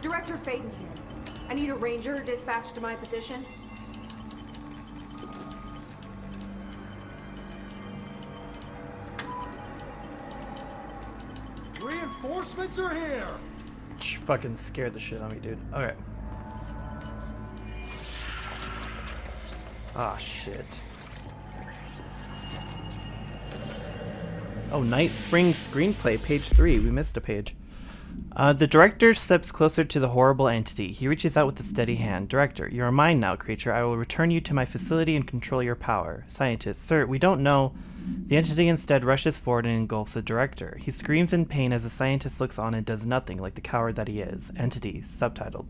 Director Faden here. I need a ranger dispatched to my position. Reinforcements are here! You fucking scared the shit out of me, dude. Okay. Ah, shit. Oh, Night Spring Screenplay, page 3. We missed a page. The director steps closer to the horrible entity. He reaches out with a steady hand. Director, you are mine now, creature. I will return you to my facility and control your power. Scientist, sir, we don't know. The entity instead rushes forward and engulfs the director. He screams in pain as the scientist looks on and does nothing, like the coward that he is. Entity, subtitled.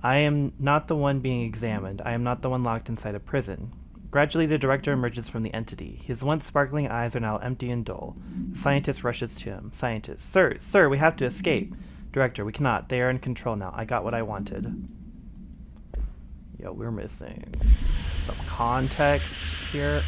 I am not the one being examined. I am not the one locked inside a prison. Gradually, the director emerges from the entity. His once sparkling eyes are now empty and dull. The scientist rushes to him. Scientist, sir, we have to escape. Director, we cannot. They are in control now. I got what I wanted. Yo, we're missing some context here.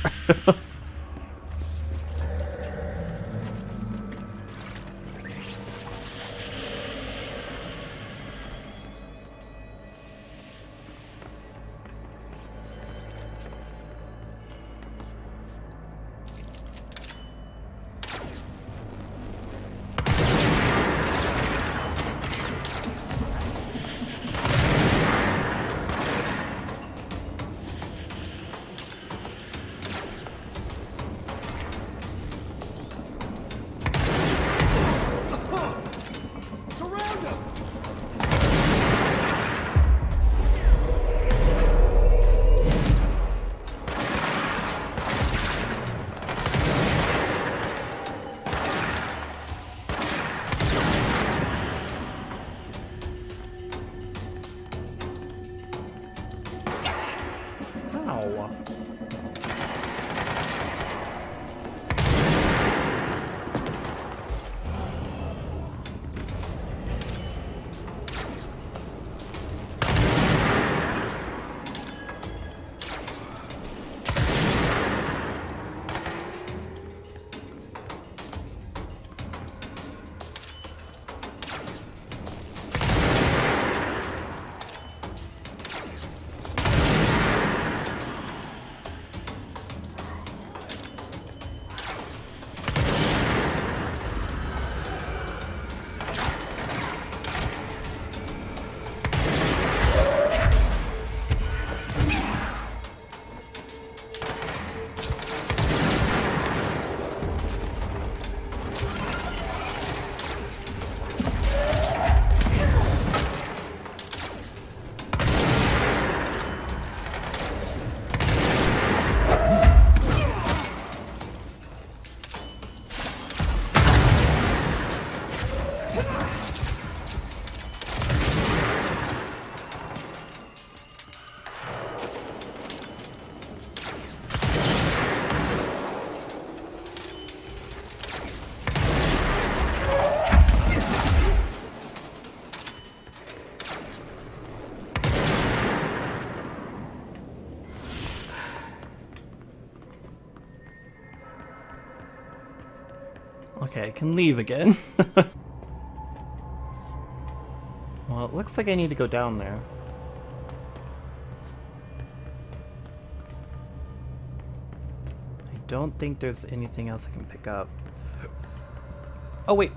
Okay, I can leave again. Well, it looks like I need to go down there. I don't think there's anything else I can pick up. Oh, wait.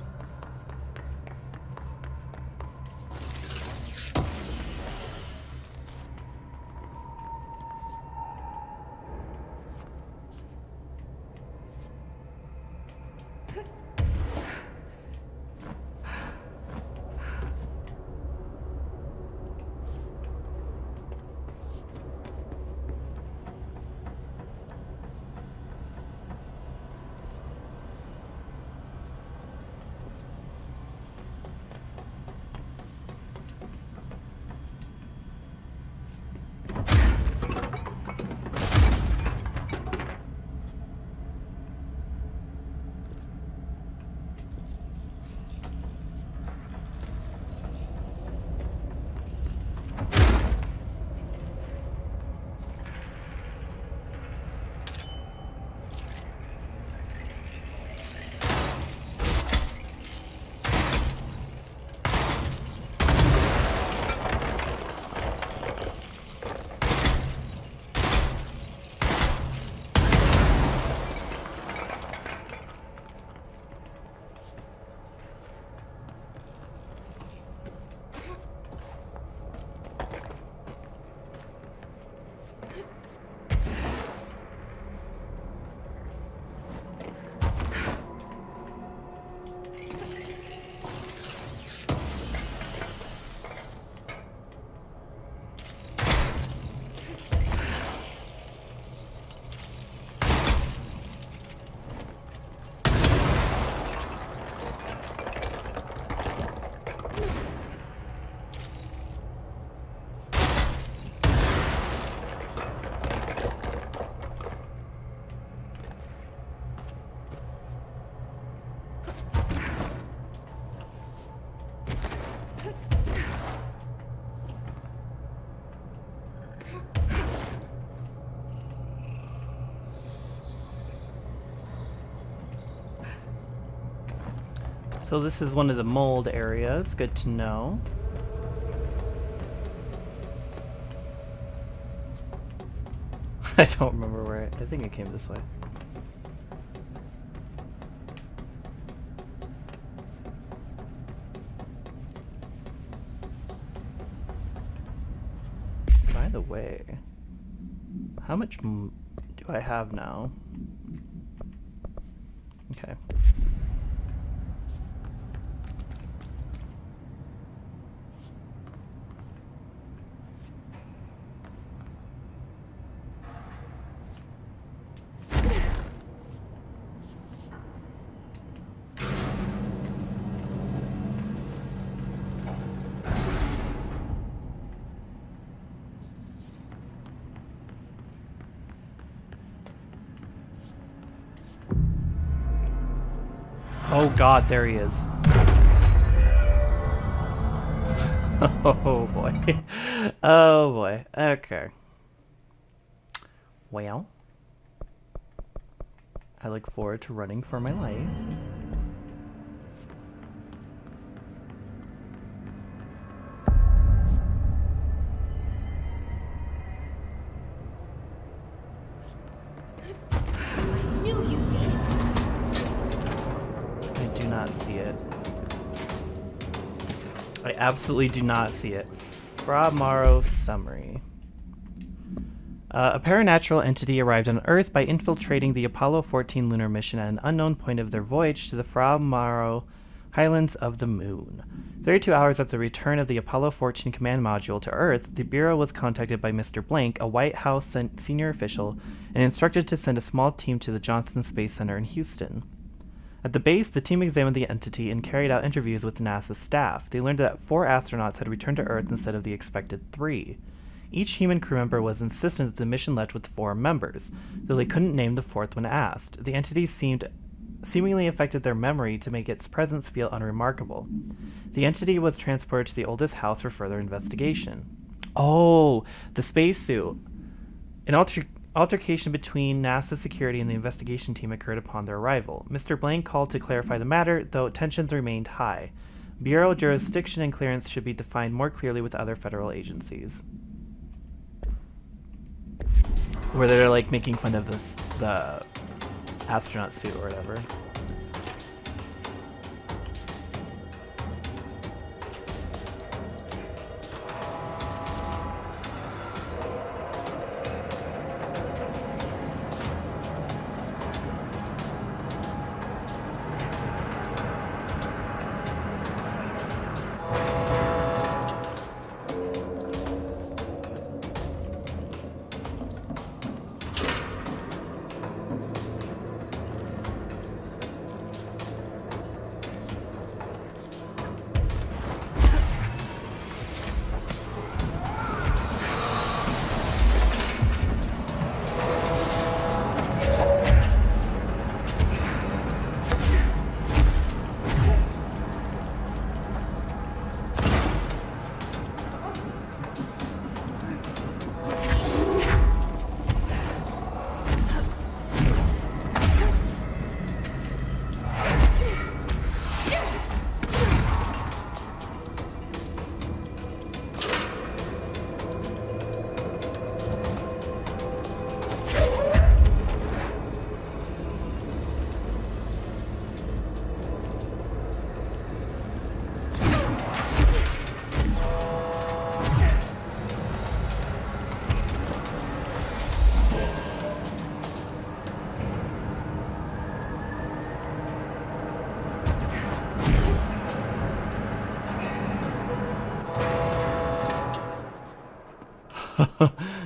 So this is one of the mold areas. Good to know. I don't remember where I think it came this way. By the way, how much do I have now? Okay. Oh god, there he is. Oh boy. Oh boy. Okay. Well, I look forward to running for my life. I do not see it. I absolutely do not see it. Fra Mauro summary. A paranatural entity arrived on Earth by infiltrating the Apollo 14 lunar mission at an unknown point of their voyage to the Fra Mauro Highlands of the Moon. 32 hours after the return of the Apollo 14 command module to Earth, the Bureau was contacted by Mr. Blank, a White House senior official, and instructed to send a small team to the Johnson Space Center in Houston. At the base, the team examined the entity and carried out interviews with NASA's staff. They learned that 4 astronauts had returned to Earth instead of the expected 3. Each human crew member was insistent that the mission left with 4 members, though they couldn't name the 4th when asked. The entity seemingly affected their memory to make its presence feel unremarkable. The entity was transported to the oldest house for further investigation. Oh, the spacesuit. An altercation between NASA security and the investigation team occurred upon their arrival. Mr. Blank called to clarify the matter, though tensions remained high. Bureau jurisdiction and clearance should be defined more clearly with other federal agencies. Where they're like making fun of the astronaut suit or whatever.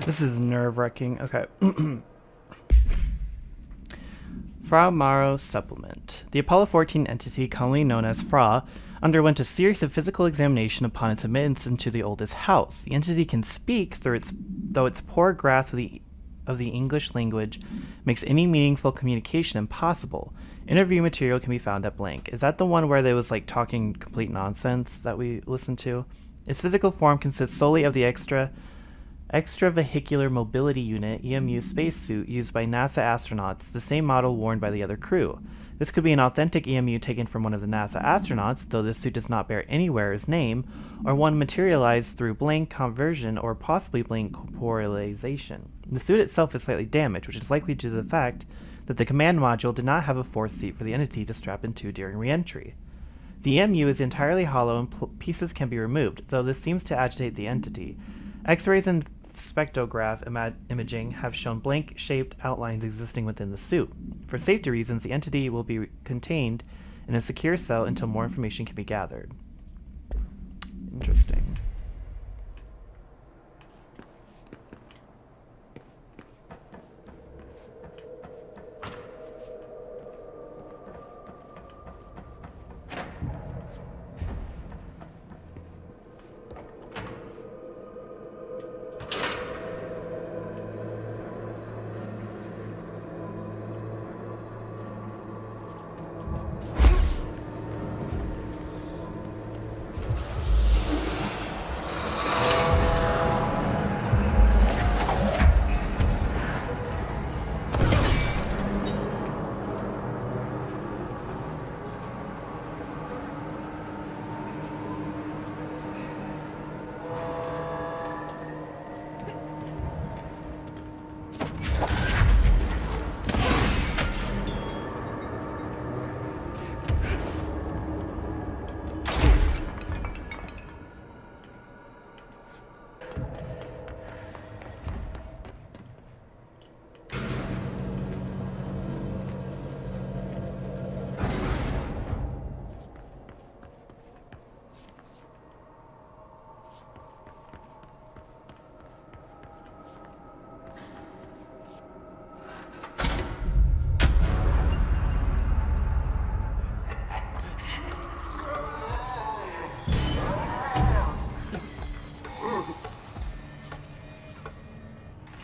This is nerve-wracking. Okay. Fra Mauro Supplement. The Apollo 14 entity, commonly known as Fra, underwent a series of physical examination upon its admittance into the oldest house. The entity can speak, though its poor grasp of the English language makes any meaningful communication impossible. Interview material can be found at blank. Is that the one where they was like talking complete nonsense that we listened to? Its physical form consists solely of the extra Extravehicular Mobility Unit EMU spacesuit used by NASA astronauts, the same model worn by the other crew. This could be an authentic EMU taken from one of the NASA astronauts, though this suit does not bear anywhere's name, or one materialized through blank conversion or possibly blank corporealization. The suit itself is slightly damaged, which is likely due to the fact that the command module did not have a force seat for the entity to strap into during re-entry. The EMU is entirely hollow and pieces can be removed, though this seems to agitate the entity. X-rays and spectrograph imaging have shown blank-shaped outlines existing within the suit. For safety reasons, the entity will be contained in a secure cell until more information can be gathered. Interesting.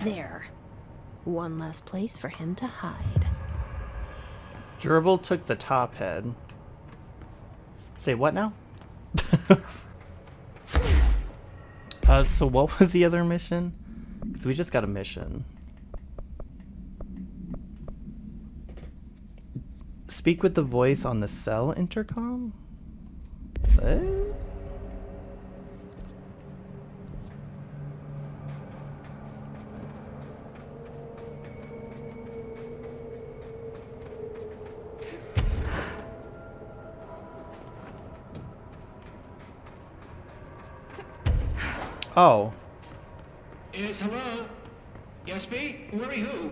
There. One less place for him to hide. Gerbil took the top head. Say what now? So what was the other mission? Because we just got a mission. Speak with the voice on the cell intercom? What? Oh. Yes, hello? Yes, me? Worry who?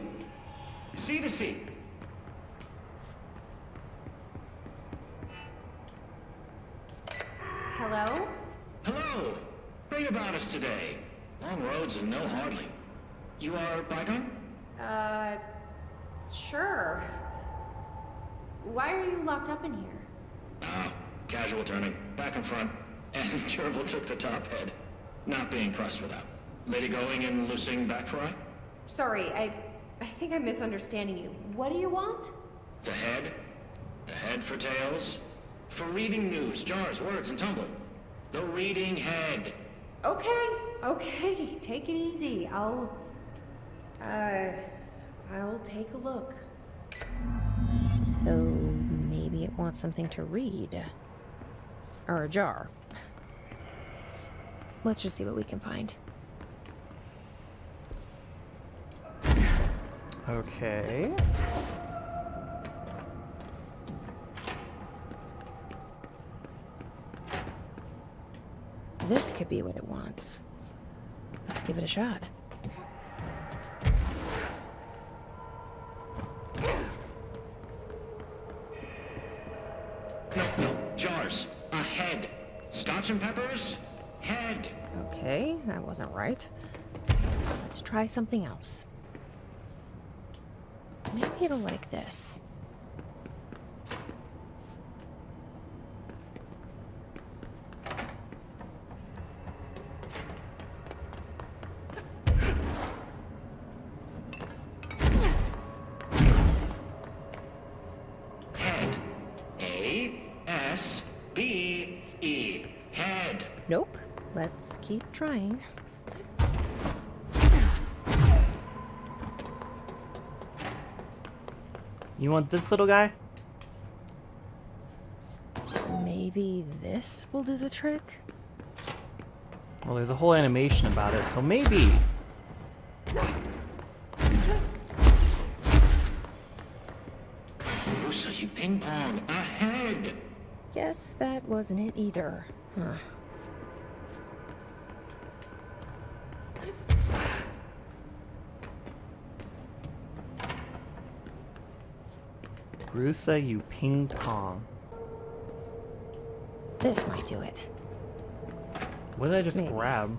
C to C. Hello? Hello! Bring about us today. Long roads and no hardly. You are Bygone? Sure. Why are you locked up in here? Ah, casual turning. Back and front. And Gerbil took the top head. Not being pressed for that. Lady going and loosing back fry? Sorry, I think I'm misunderstanding you. What do you want? The head? The head for tails? For reading news, jars, words, and tumbling. The reading head. Okay, take it easy. I'll take a look. So maybe it wants something to read. Or a jar. Let's just see what we can find. Okay. This could be what it wants. Let's give it a shot. No, jars. A head. Scotch and peppers? Head. Okay, that wasn't right. Let's try something else. Maybe it'll like this. Head. A-S-B-E. Head. Nope. Let's keep trying. You want this little guy? Maybe this will do the trick? Well, there's a whole animation about it, so maybe. Rusa, you ping pong ahead. Guess that wasn't it either. Huh. Rusa, you ping pong. This might do it. What did I just Maybe. grab?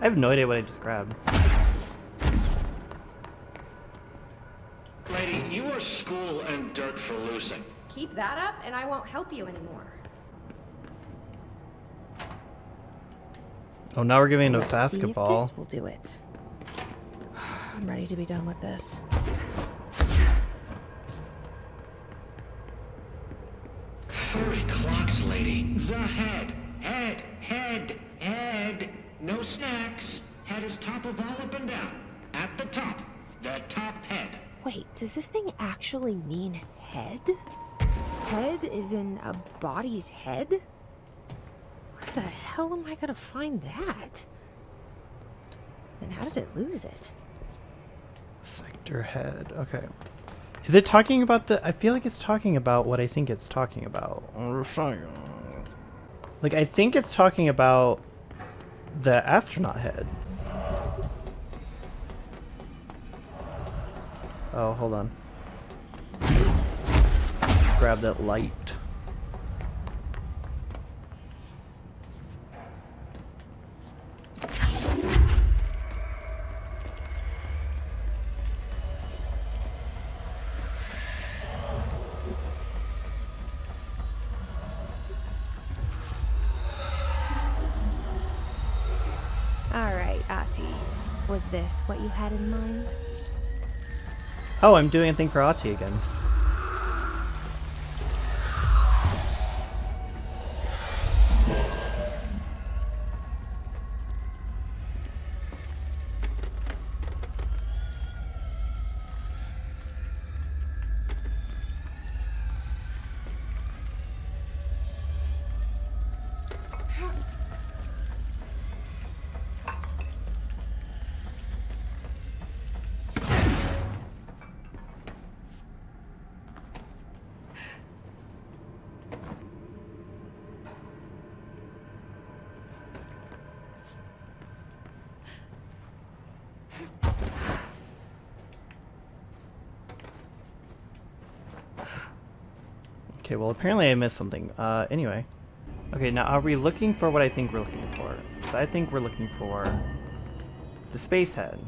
I have no idea what I just grabbed. Lady, you are school and dirt for losing. Keep that up, and I won't help you anymore. Oh, now we're giving it a Let's basketball. See if this will do it. I'm ready to be done with this. Furry clocks, lady. The head. Head. Head. Head. No snacks. Head is top of all up and down. At the top. The top head. Wait, does this thing actually mean head? Head is in a body's head? Where the hell am I gonna find that? And how did it lose it? Sector head. Okay. Is it talking about the... I feel like it's talking about what I think it's talking about. Like, I think it's talking about the astronaut head. Oh, hold on. Let's grab that light. Alright, Ati. Was this what you had in mind? Oh, I'm doing a thing for Ati again. Okay, well apparently I missed something. Anyway. Okay, now are we looking for what I think we're looking for? 'Cause I think we're looking for the space head.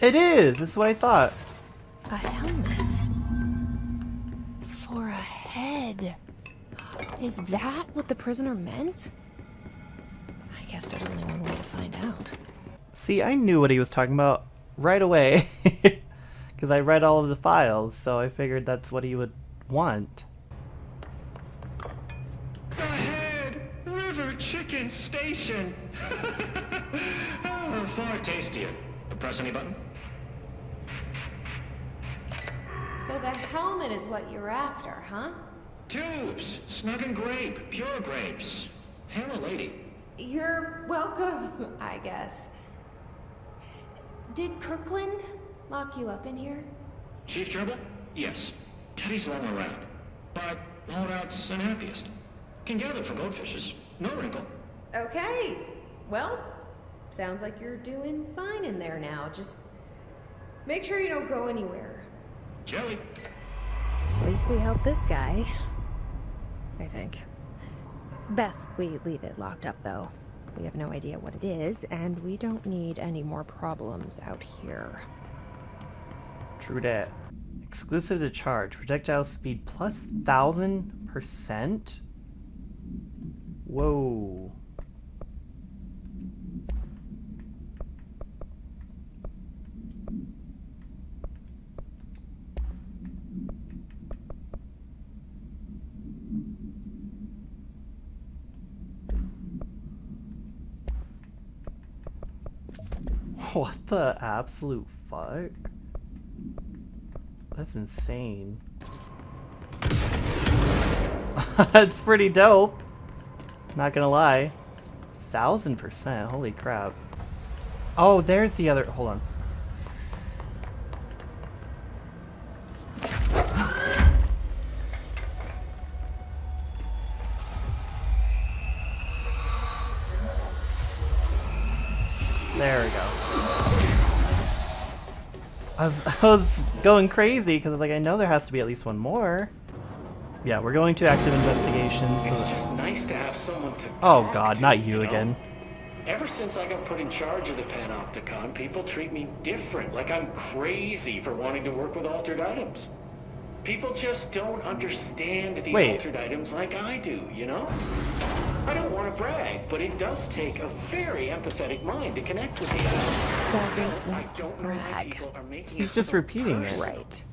It is! That's what I thought. A helmet. Is that what the prisoner meant? I guess there's only one way to find out. See, I knew what he was talking about right away. Because I read all of the files, so I figured that's what he would want. The Head River Chicken Station. Oh, far tastier. Press any button? So the helmet is what you're after, huh? Tubes, snug and grape, pure grapes. Hello, lady. You're welcome, I guess. Did Kirkland lock you up in here? Chief Trouble? Yes. Teddy's long around, but holdout's unhappiest. Can gather for goldfishes, no wrinkle. Okay. Well, sounds like you're doing fine in there now. Just make sure you don't go anywhere. Jelly. At least we helped this guy. I think. Best we leave it locked up, though. We have no idea what it is, and we don't need any more problems out here. True dat. Exclusive to charge. Projectile speed plus 1000%? Whoa. What the absolute fuck? That's insane. It's pretty dope. Not gonna lie. 1000%. Holy crap. Oh, there's the other. Hold on. There we go. I was going crazy because like I know there has to be at least one more. Yeah, we're going to active investigations. So It's just nice to have someone to oh talk god, to, not you know? again. Ever since I got put in charge of the Panopticon, people treat me different, like I'm crazy for wanting to work with altered items. People just don't understand the Wait. altered items like I do, you know? I don't want to brag, but it does take a very empathetic mind to connect with the items. Doesn't I want to don't know why brag. people are making He's it just so repeating it. personal. Right.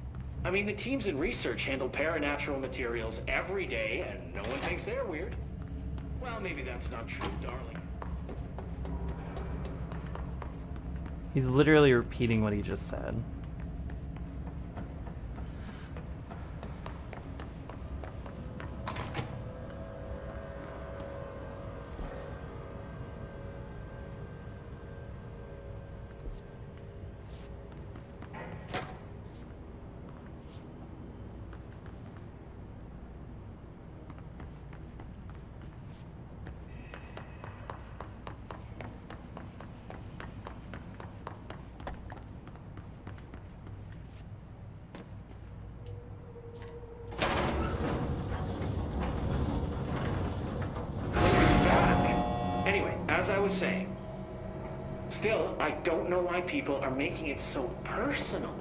I mean, the teams in research handle paranatural materials every day, and no one thinks they're weird. Well, maybe that's not true, darling. He's literally repeating what he just said. Anyway, as I was saying, still, I don't know why people are making it so personal.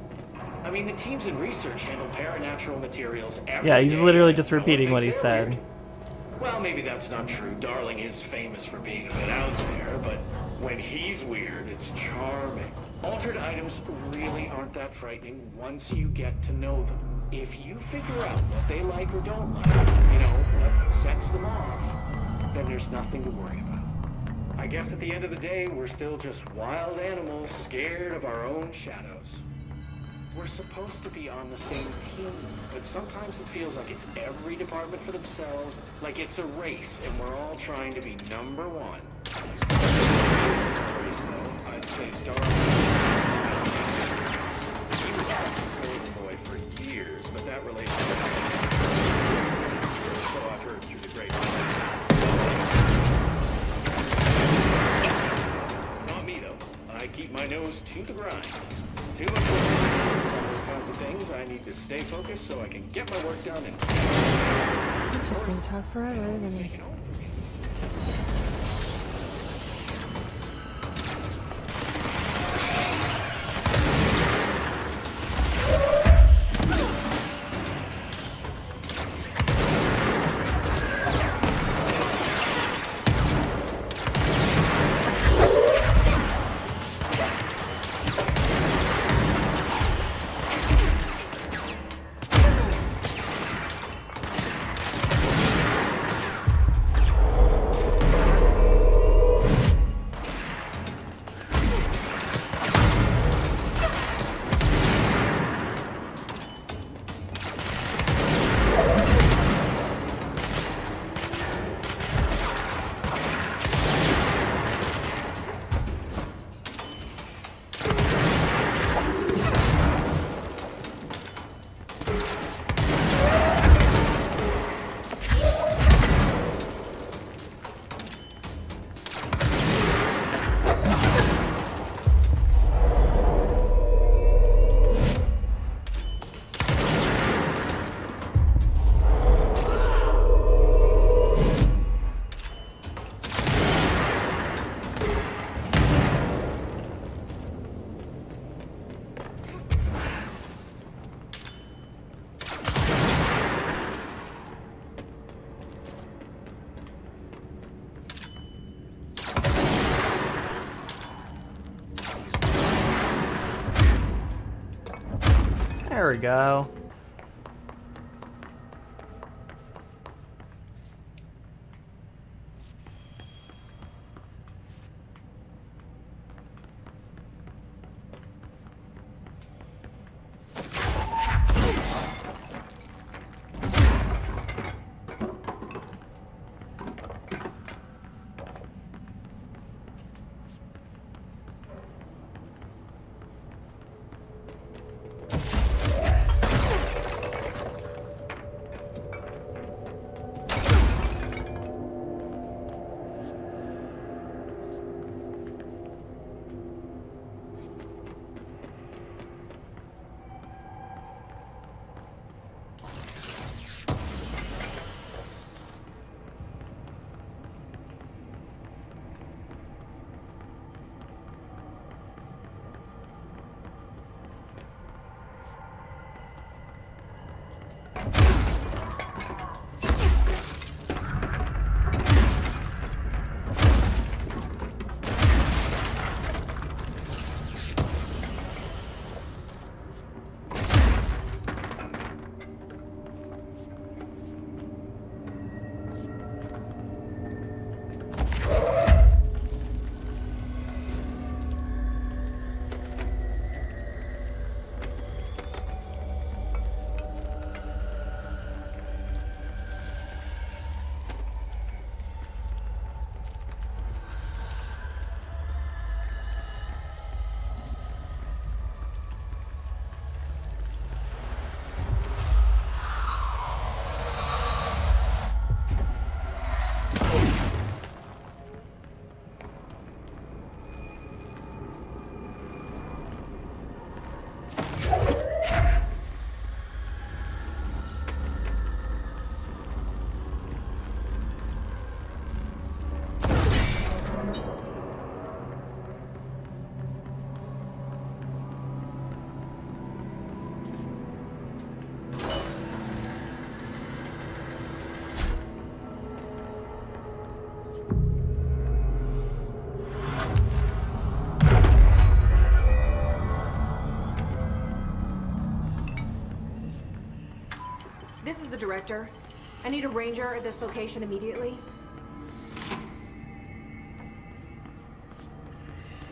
I mean, the teams in research handle paranatural materials every Yeah, he's day, literally and just no one repeating what thinks he they're said. weird. Well, maybe that's not true. Darling is famous for being a bit out there, but when he's weird, it's charming. Altered items really aren't that frightening once you get to know them. If you figure out what they like or don't like, you know, what sets them off, then there's nothing to worry about. I guess at the end of the day, we're still just wild animals scared of our own shadows. We're supposed to be on the same team, but sometimes it feels like it's every department for themselves, like it's a race, and we're all trying to be number one. I'd say Darwin. He was a golden boy for years, but that relationship, so I've heard through the grapevine. Not me though. I keep my nose to the grind. Too much work. Those kinds of things. I need to stay focused so I can get my work done and. He's just gonna talk forever, isn't he? You know? There we go. This is the director. I need a ranger at this location immediately.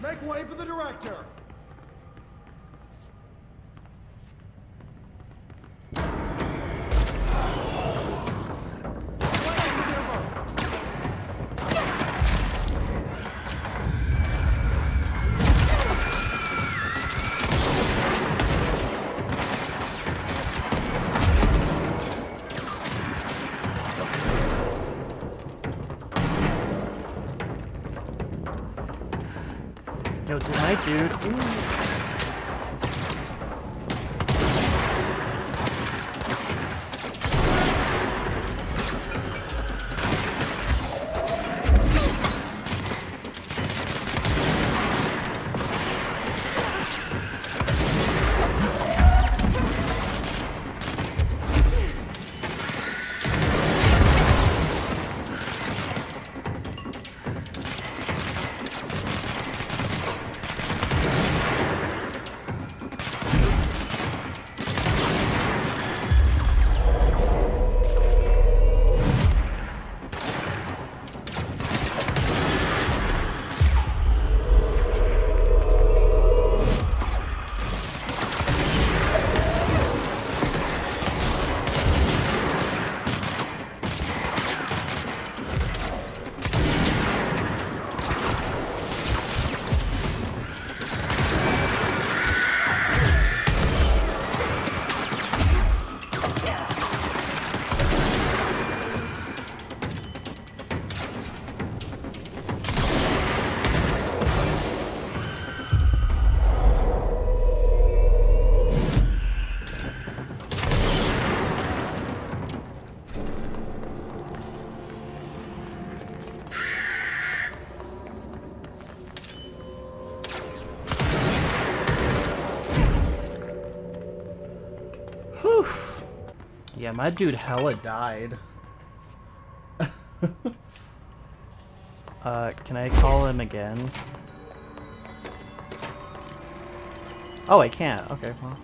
Make way for the director! Yo, tonight, dude. Ooh. Whew. Yeah, my dude hella died. Can I call him again? Oh, I can't. Okay, well.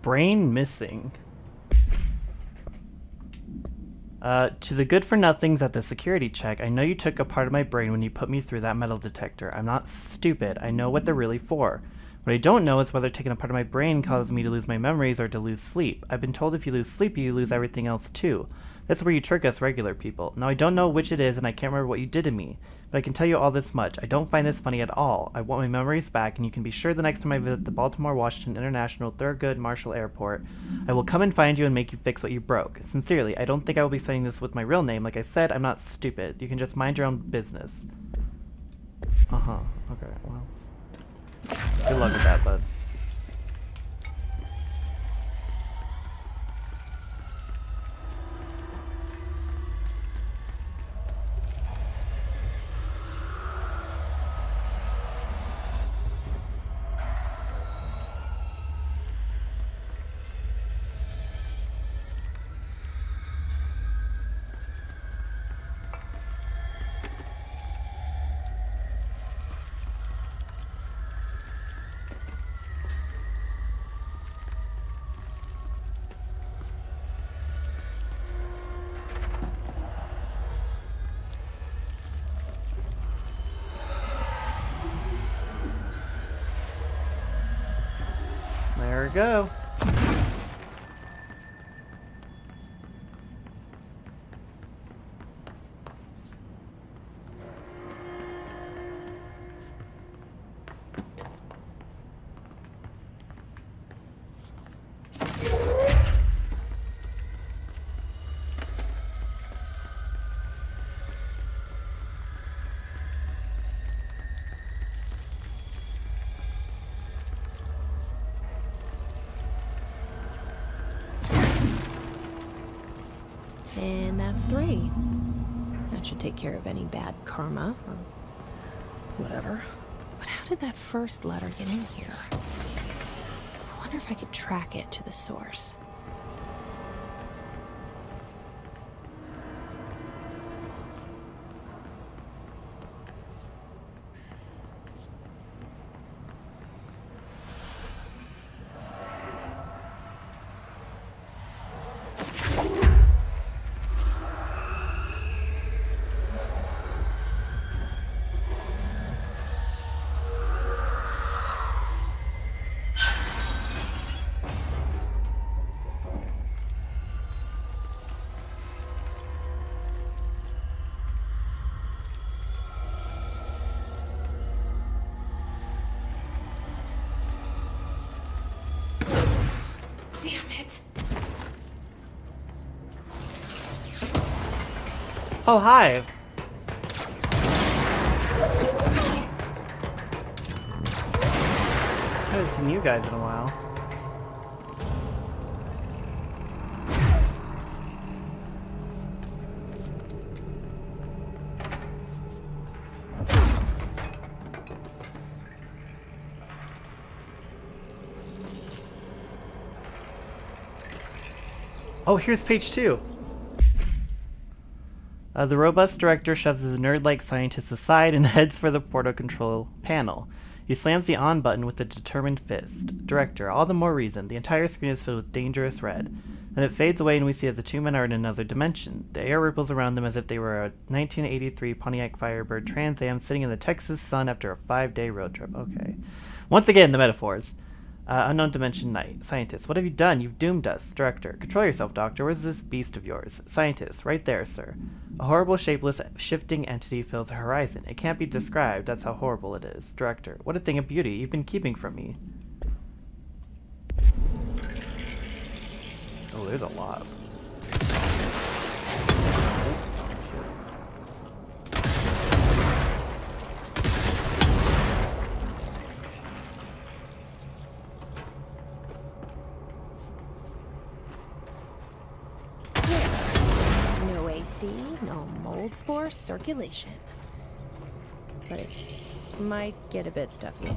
Brain missing. To the good-for-nothings at the security check, I know you took a part of my brain when you put me through that metal detector. I'm not stupid. I know what they're really for. What I don't know is whether taking a part of my brain causes me to lose my memories or to lose sleep. I've been told if you lose sleep, you lose everything else too. That's where you trick us regular people. Now, I don't know which it is, and I can't remember what you did to me. But I can tell you all this much. I don't find this funny at all. I want my memories back, and you can be sure the next time I visit the Baltimore-Washington International Thurgood Marshall Airport, I will come and find you and make you fix what you broke. Sincerely, I don't think I will be saying this with my real name. Like I said, I'm not stupid. You can just mind your own business. Uh-huh. Okay, well. Good luck with that, bud. There we go. And that's 3. That should take care of any bad karma, or whatever. But how did that first letter get in here? I wonder if I could track it to the source. Oh, hi. I haven't seen you guys in a while. Oh, here's page 2. The robust director shoves his nerd-like scientist aside and heads for the portal control panel. He slams the on button with a determined fist. Director, all the more reason. The entire screen is filled with dangerous red. Then it fades away and we see that the two men are in another dimension. The air ripples around them as if they were a 1983 Pontiac Firebird Trans Am sitting in the Texas sun after a 5-day road trip. Okay. Once again, the metaphors. Unknown dimension night. Scientist, what have you done? You've doomed us. Director, control yourself, Doctor. Where's this beast of yours? Scientist, right there, sir. A horrible, shapeless, shifting entity fills the horizon. It can't be described. That's how horrible it is. Director, what a thing of beauty you've been keeping from me. Oh, there's a lot. No AC, no mold spore circulation. But it might get a bit stuffy.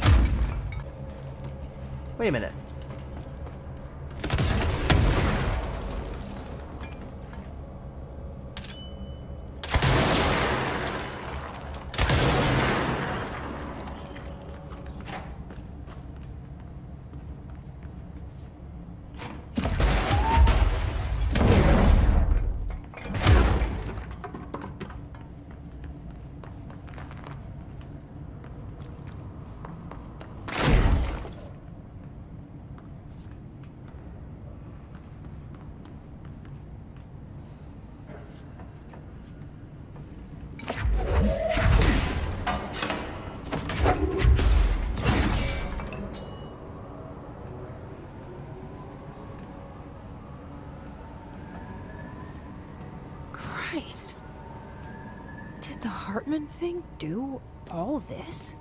Wait a minute. thing do all this?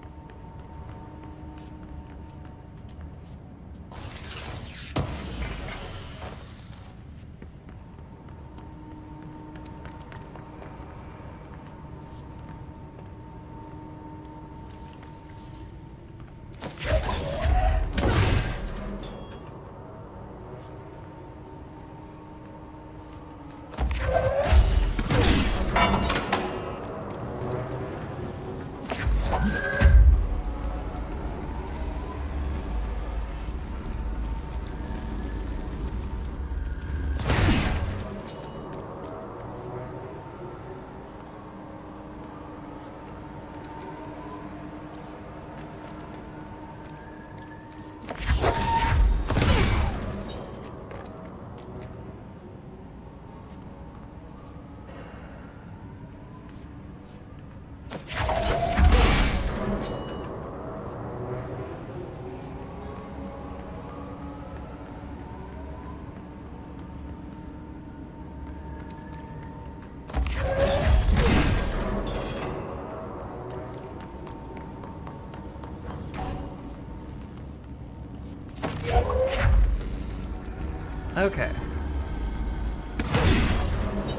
Okay.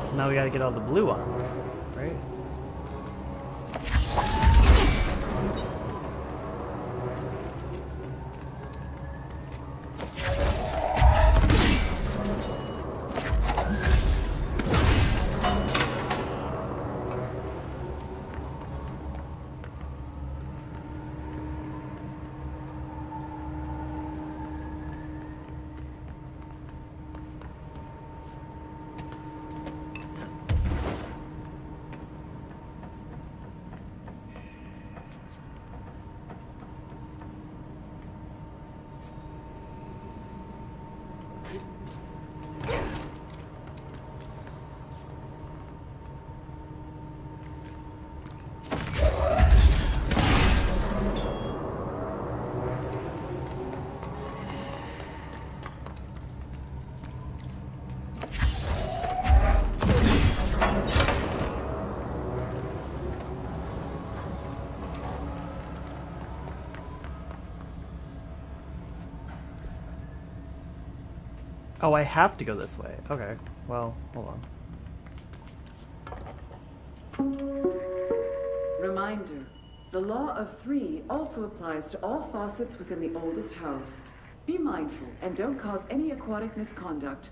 So now we gotta get all the blue ones, right? Oh, I have to go this way. Okay. Well, hold on. Reminder, the law of three also applies to all faucets within the oldest house. Be mindful and don't cause any aquatic misconduct.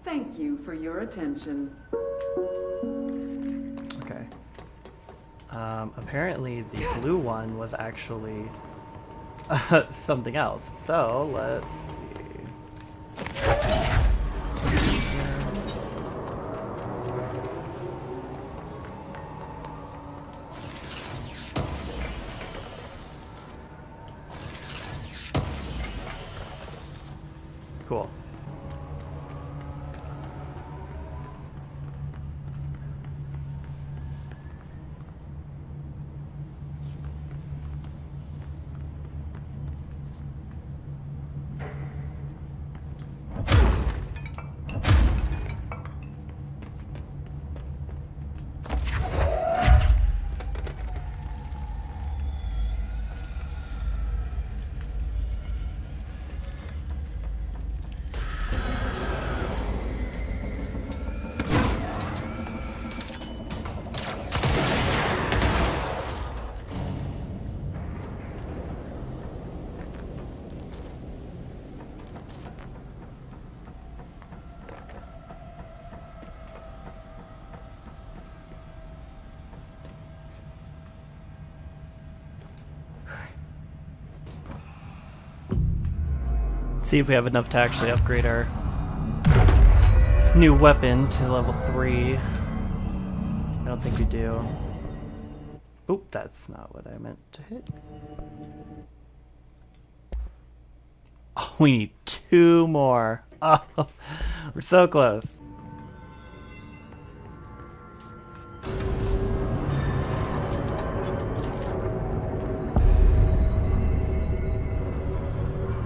Thank you for your attention. Okay. Apparently the blue one was actually something else. So, let's see. Cool. See if we have enough to actually upgrade our new weapon to level 3. I don't think we do. Oop, that's not what I meant to hit. Oh, we need 2 more. Oh, we're so close.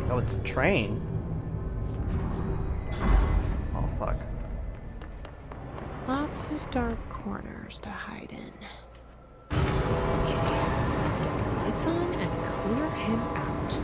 Oh, it's a train. Oh, fuck. Lots of dark corners to hide in. Let's get the lights on and clear him out.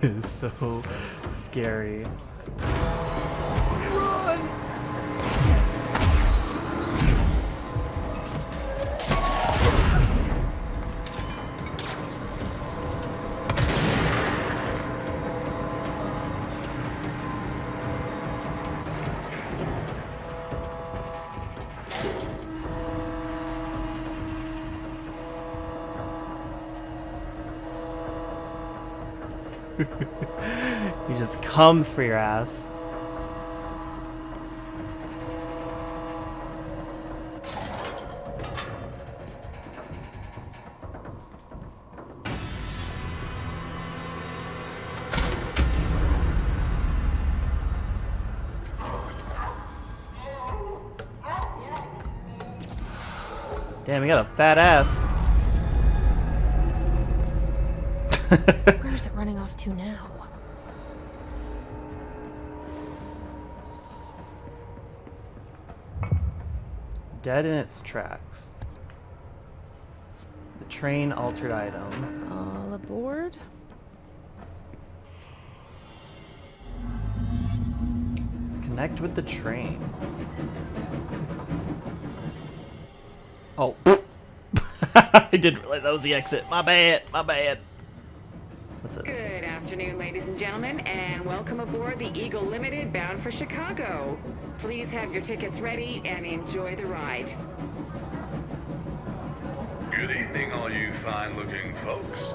It's so scary. He just comes for your ass. Damn, he got a fat ass. Where's it running off to now? Dead in its tracks. The train altered item. All aboard? Connect with the train. Oh. I didn't realize that was the exit. My bad. My bad. What's this? Good afternoon, ladies and gentlemen, and welcome aboard the Eagle Limited bound for Chicago. Please have your tickets ready and enjoy the ride. Good evening, all you fine-looking folks.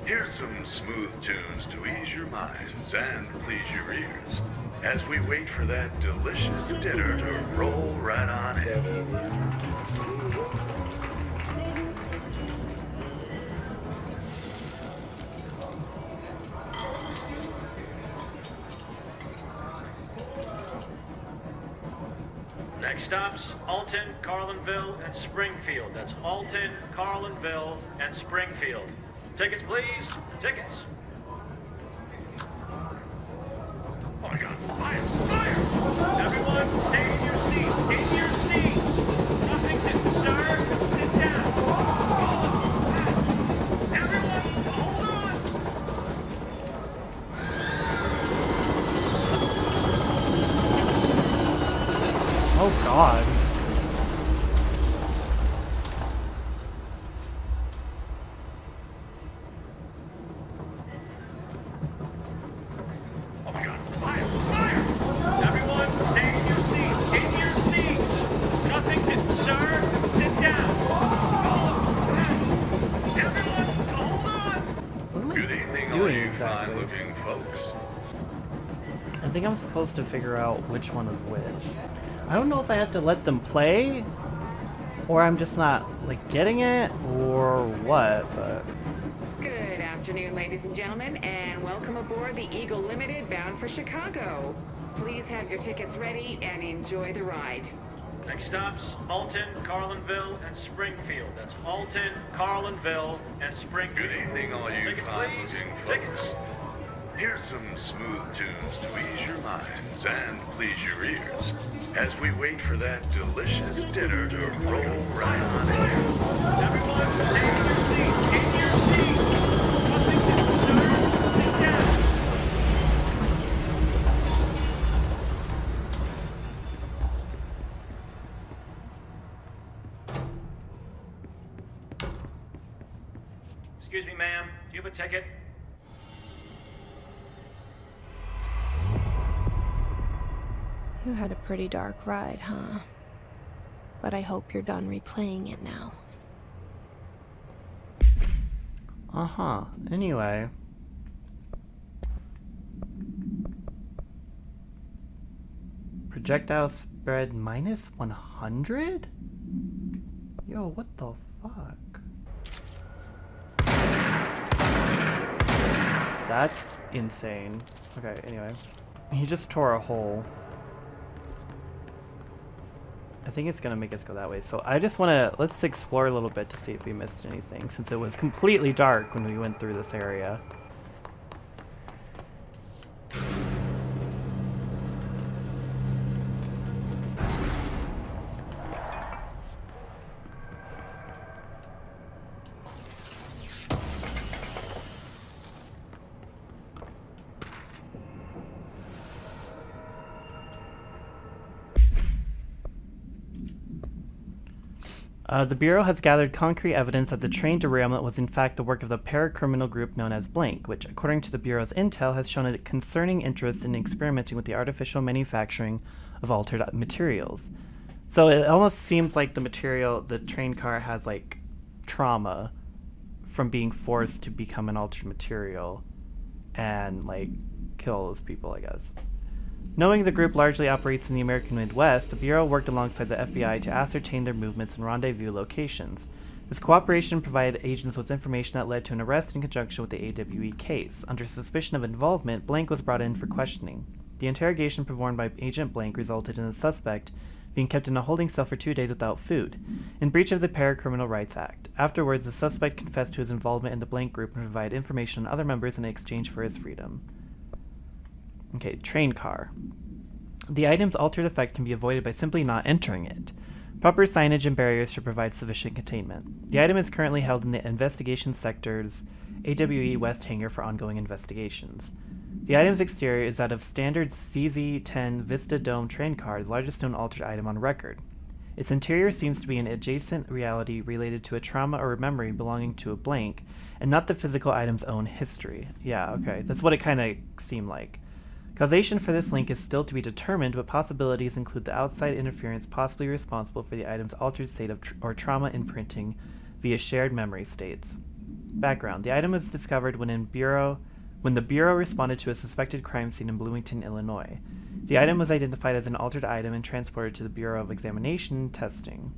Here's some smooth tunes to ease your minds and please your ears as we wait for that delicious dinner to roll right on in. Next stops, Alton, Carlinville, and Springfield. That's Alton, Carlinville, and Springfield. Tickets, please. Tickets. Oh my God, fire, fire! Everyone, stay in your seats. In your seats. Nothing to disturb. Sit down. Everyone, hold on. Oh God. Oh my God, fire, fire! Everyone, stay in your seats. In your seats. Nothing to disturb. Sit down. Everyone, hold on. What am I Good evening, all doing you exactly? fine-looking folks. I think I'm supposed to figure out which one is which. I don't know if I have to let them play, or I'm just not, like, getting it, or what, but... Good afternoon, ladies and gentlemen, and welcome aboard the Eagle Limited bound for Chicago. Please have your tickets ready and enjoy the ride. Next stops, Alton, Carlinville, and Springfield. That's Alton, Carlinville, and Springfield. Good evening, all you Tickets, please. fine-looking Tickets. folks. Here's some smooth tunes to ease your minds and please your ears as we wait for that delicious dinner to roll right on in. Everyone, stay in your seats. In your seats. Nothing to disturb. Sit down. Excuse me, ma'am. Do you have a ticket? You had a pretty dark ride, huh? But I hope you're done replaying it now. Uh-huh. Anyway. Projectile spread minus 100? Yo, what the fuck? That's insane. Okay, anyway. He just tore a hole. I think it's gonna make us go that way. So I just wanna, let's explore a little bit to see if we missed anything, since it was completely dark when we went through this area. The Bureau has gathered concrete evidence that the train derailment was in fact the work of the paracriminal group known as Blank, which, according to the Bureau's intel, has shown a concerning interest in experimenting with the artificial manufacturing of altered materials. So it almost seems like the train car has, like, trauma from being forced to become an altered material and, like, kill those people, I guess. Knowing the group largely operates in the American Midwest, the Bureau worked alongside the FBI to ascertain their movements and rendezvous locations. This cooperation provided agents with information that led to an arrest in conjunction with the AWE case. Under suspicion of involvement, Blank was brought in for questioning. The interrogation performed by Agent Blank resulted in the suspect being kept in a holding cell for 2 days without food, in breach of the Paracriminal Rights Act. Afterwards, the suspect confessed to his involvement in the Blank group and provided information on other members in exchange for his freedom. Okay, train car. The item's altered effect can be avoided by simply not entering it. Proper signage and barriers should provide sufficient containment. The item is currently held in the Investigation Sector's AWE West hangar for ongoing investigations. The item's exterior is that of standard CZ-10 Vista Dome train car, the largest known altered item on record. Its interior seems to be an adjacent reality related to a trauma or a memory belonging to a Blank, and not the physical item's own history. Yeah, okay, that's what it kind of seemed like. Causation for this link is still to be determined, but possibilities include the outside interference possibly responsible for the item's altered state of or trauma imprinting via shared memory states. Background: the item was discovered when the Bureau responded to a suspected crime scene in Bloomington, Illinois. The item was identified as an altered item and transported to the Bureau of Examination and Testing.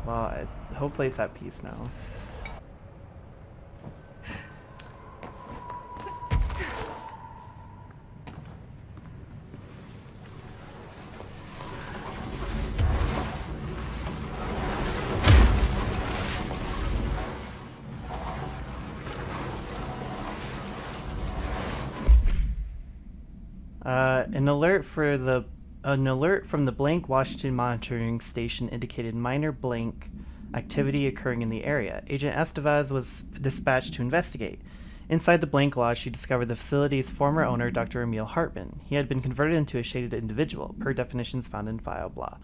Well, hopefully it's at peace now. An alert from the Blank Washington monitoring station indicated minor Blank activity occurring in the area. Agent Estevez was dispatched to investigate. Inside the Blank lodge, she discovered the facility's former owner, Dr. Emil Hartman. He had been converted into a shaded individual, per definitions found in file blah,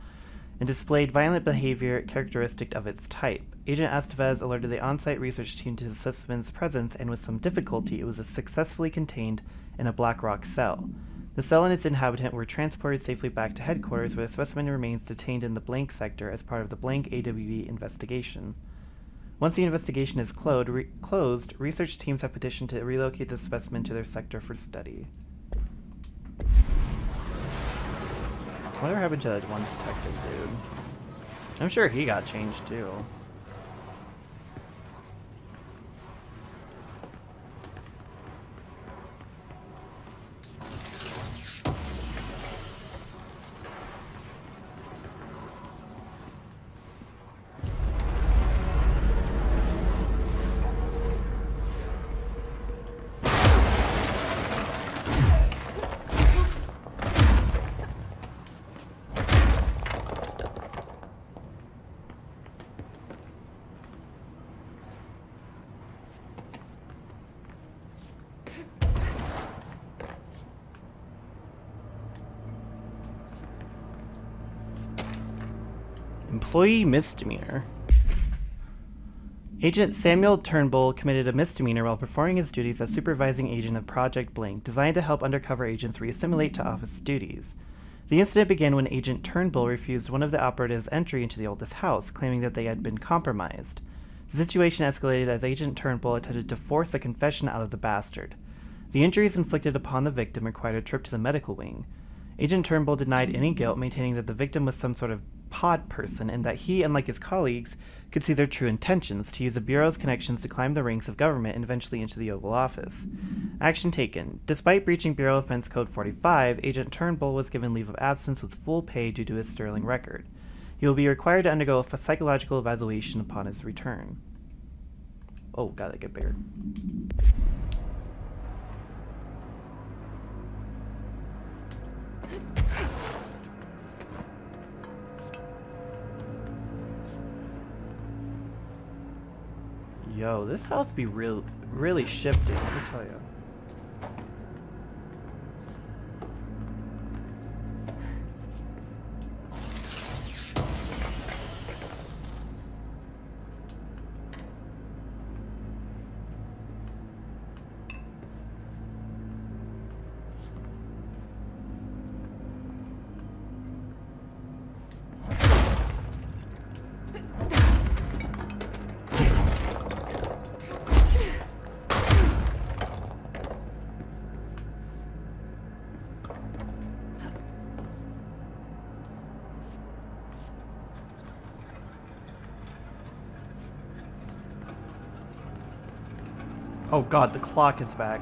and displayed violent behavior characteristic of its type. Agent Estevez alerted the on-site research team to the specimen's presence, and with some difficulty, it was successfully contained in a black rock cell. The cell and its inhabitant were transported safely back to headquarters, where the specimen remains detained in the Blank sector as part of the Blank AWE investigation. Once the investigation is closed, research teams have petitioned to relocate the specimen to their sector for study. Whatever happened to that one detective dude? I'm sure he got changed too. Employee misdemeanor. Agent Samuel Turnbull committed a misdemeanor while performing his duties as supervising agent of Project Blink, designed to help undercover agents reassimilate to office duties. The incident began when Agent Turnbull refused one of the operatives' entry into the oldest house, claiming that they had been compromised. The situation escalated as Agent Turnbull attempted to force a confession out of the bastard. The injuries inflicted upon the victim required a trip to the medical wing. Agent Turnbull denied any guilt, maintaining that the victim was some sort of pod person and that he, unlike his colleagues, could see their true intentions, to use the Bureau's connections to climb the ranks of government and eventually into the Oval Office. Action taken. Despite breaching Bureau Offense Code 45, Agent Turnbull was given leave of absence with full pay due to his sterling record. He will be required to undergo a psychological evaluation upon his return. Oh, gotta get bigger. Yo, this house be really shifting, let me tell you. Oh god, the clock is back.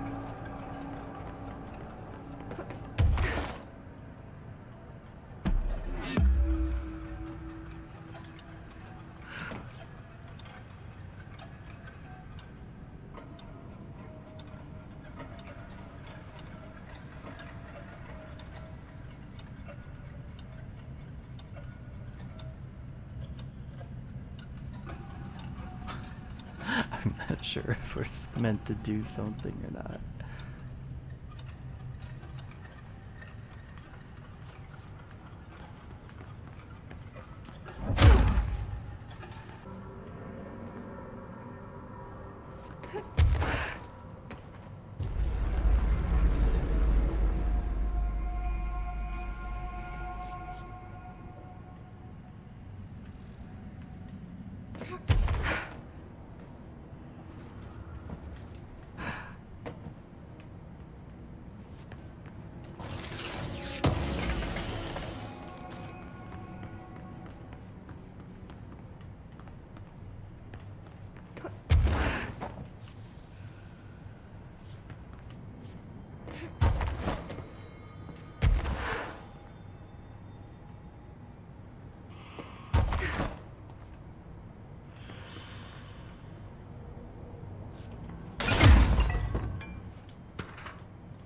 I'm not sure if we're meant to do something or not.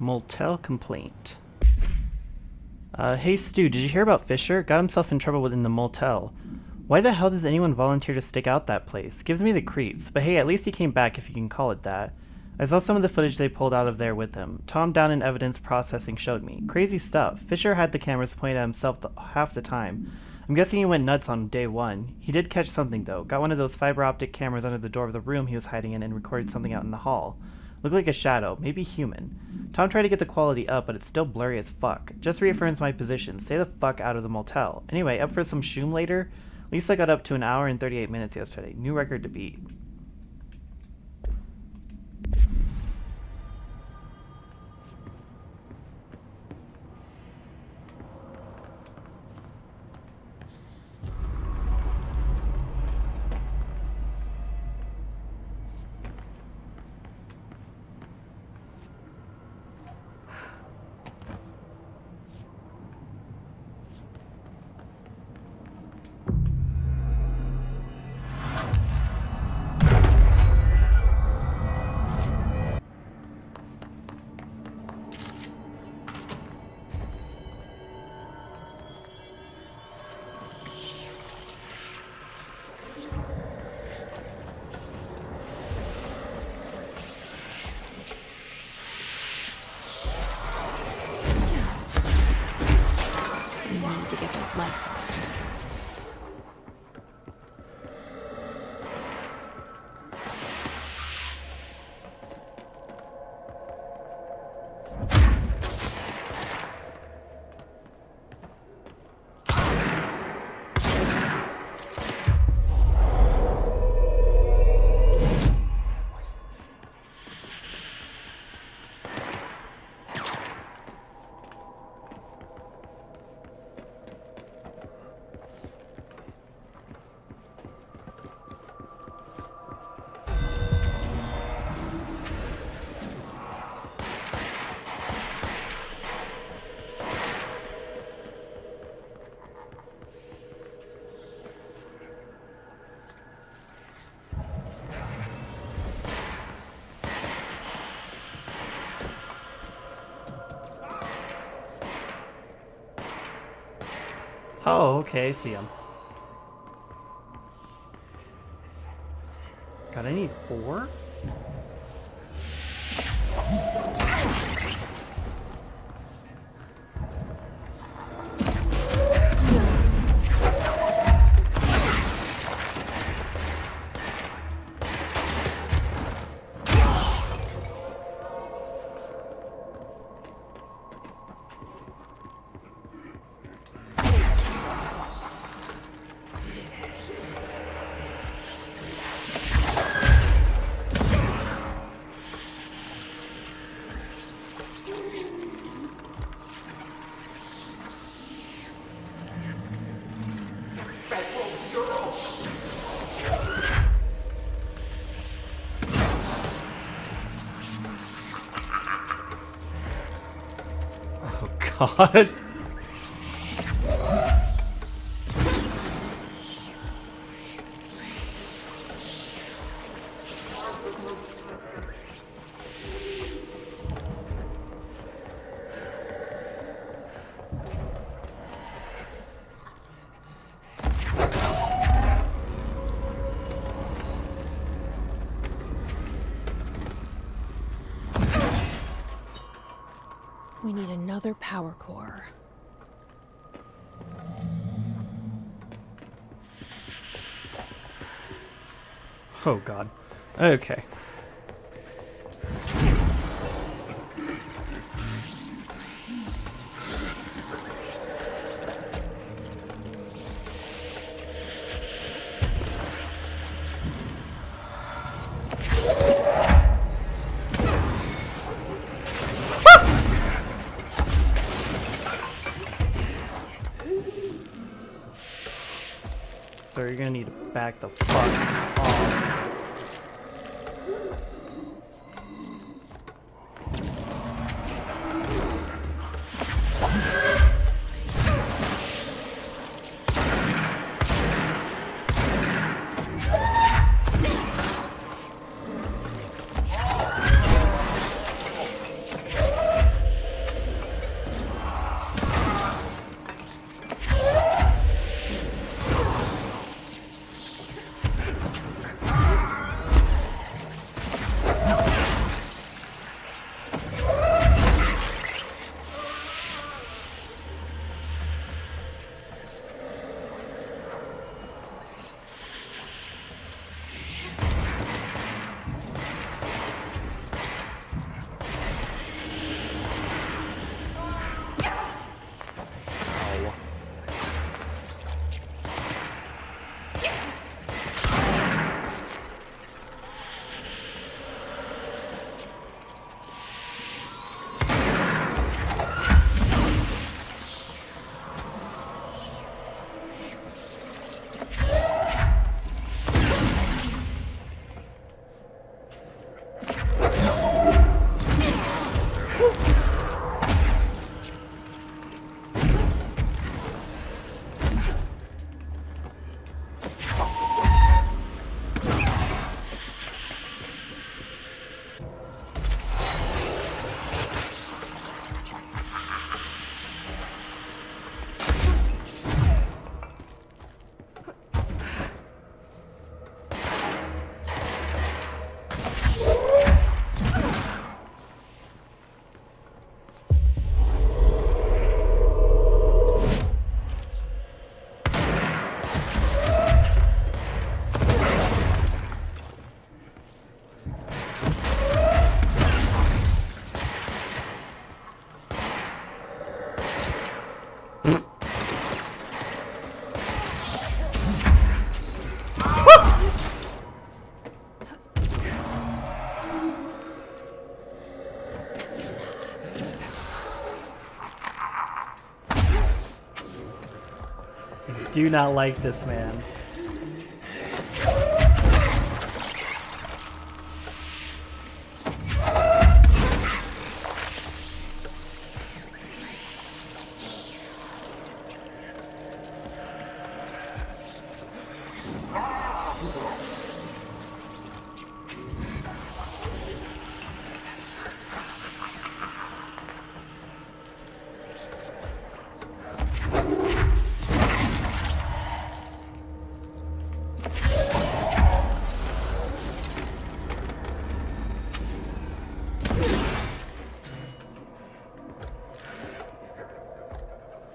Motel complaint. Hey Stu, did you hear about Fisher? Got himself in trouble within the motel. Why the hell does anyone volunteer to stick out that place? Gives me the creeps, but hey, at least he came back if you can call it that. I saw some of the footage they pulled out of there with him. Tom Down in evidence processing showed me. Crazy stuff. Fisher had the cameras pointed at himself half the time. I'm guessing he went nuts on day one. He did catch something though. Got one of those fiber optic cameras under the door of the room he was hiding in and recorded something out in the hall. Looked like a shadow, maybe human. Tom tried to get the quality up, but it's still blurry as fuck. Just reaffirms my position. Stay the fuck out of the motel. Anyway, up for some shoom later? At least I got up to 1 hour and 38 minutes yesterday. New record to beat. Oh, okay, I see him. God, I need 4? Oh god. We need another power core. Oh god. Okay. So you're gonna need to back the fuck off. Do not like this man.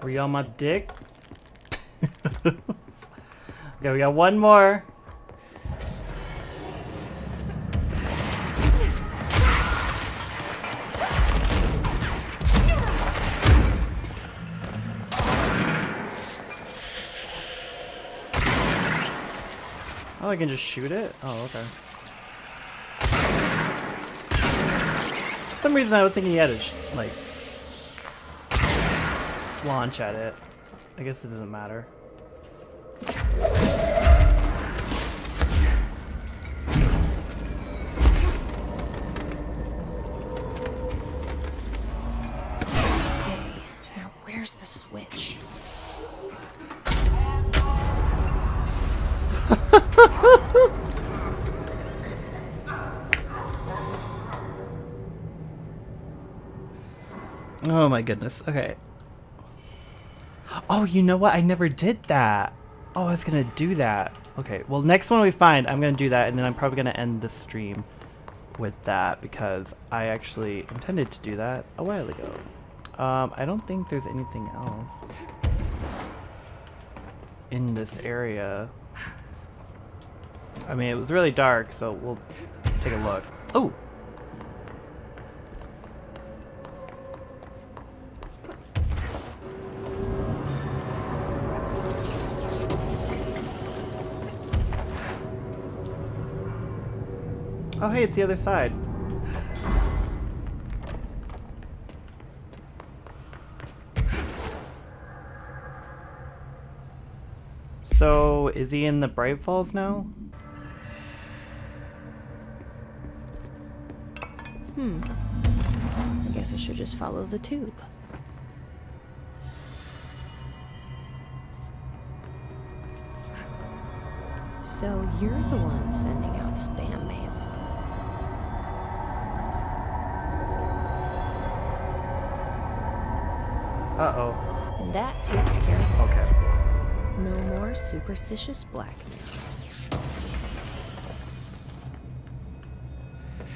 Were you on my dick? Okay, we got one more. Oh, I can just shoot it? Oh, okay. For some reason I was thinking you had to, like, launch at it. I guess it doesn't matter. Okay, now where's the switch? Oh my goodness. Okay. Oh, you know what? I never did that. Oh, I was gonna do that. Okay, well, next one we find, I'm gonna do that, and then I'm probably gonna end the stream with that because I actually intended to do that a while ago. I don't think there's anything else in this area. I mean, it was really dark, so we'll take a look. Oh! Oh, hey, it's the other side. So, is he in the Bright Falls now? I guess I should just follow the tube. So you're the one sending out spam mail. Uh-oh. And that takes care of Okay. it. No more superstitious blackmail.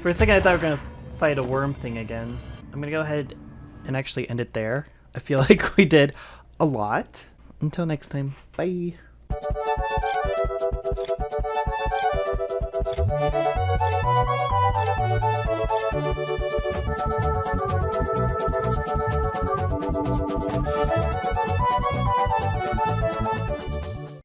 For a second, I thought we were gonna fight a worm thing again. I'm gonna go ahead and actually end it there. I feel like we did a lot. Until next time, bye.